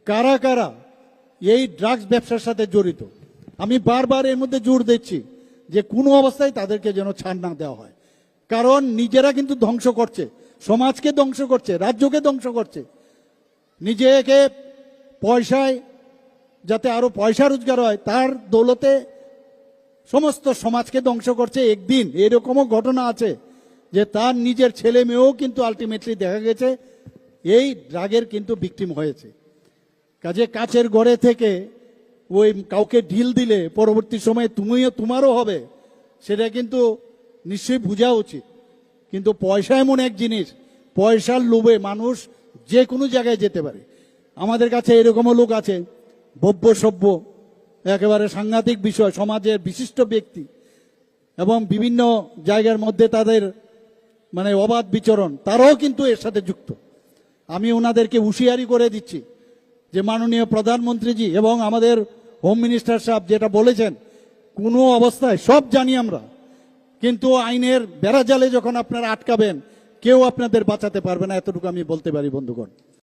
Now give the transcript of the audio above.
কারা কারা এই ড্রাগস ব্যবসার সাথে জড়িত। আমি বারবার এর মধ্যে জোর দিচ্ছি যে কোনো অবস্থায় তাদেরকে যেন ছাড় না দেওয়া হয়, কারণ নিজেরা কিন্তু ধ্বংস করছে, সমাজকে ধ্বংস করছে, রাজ্যকে ধ্বংস করছে। নিজেকে পয়সায় যাতে আরো পয়সা রোজগার হয় তার দৌলতে সমস্ত সমাজকে ধ্বংস করছে। একদিন এরকমও ঘটনা আছে যে তার নিজের ছেলে মেয়েও কিন্তু আলটিমেটলি দেখা গেছে এই ড্রাগের কিন্তু ভিকটিম হয়েছে। কাজে কাচের ঘরে থেকে ওই কাউকে ঢিল দিলে পরবর্তী সময়ে তোমারও হবে, সেটা কিন্তু নিশ্চয়ই বোঝা উচিত। কিন্তু পয়সা এমন এক জিনিস, পয়সার লোভে মানুষ যে কোনো জায়গায় যেতে পারে। আমাদের কাছে এরকমও লোক আছে ভব্য সভ্য, একেবারে সাংঘাতিক বিষয়, সমাজের বিশিষ্ট ব্যক্তি এবং বিভিন্ন জায়গার মধ্যে তাদের মানে অবাধ বিচরণ, তারাও কিন্তু এর সাথে যুক্ত। আমি ওনাদেরকে হুঁশিয়ারি করে দিচ্ছি যে মাননীয় প্রধানমন্ত্রীজি এবং আমাদের হোম মিনিস্টার সাহেব যেটা বলেছেন, কোনো অবস্থায় সব জানি আমরা, কিন্তু আইনের বেড়াজালে যখন আপনারা আটকাবেন কেউ আপনাদের বাঁচাতে পারবে না, এতটুকু আমি বলতে পারি বন্ধুগণ।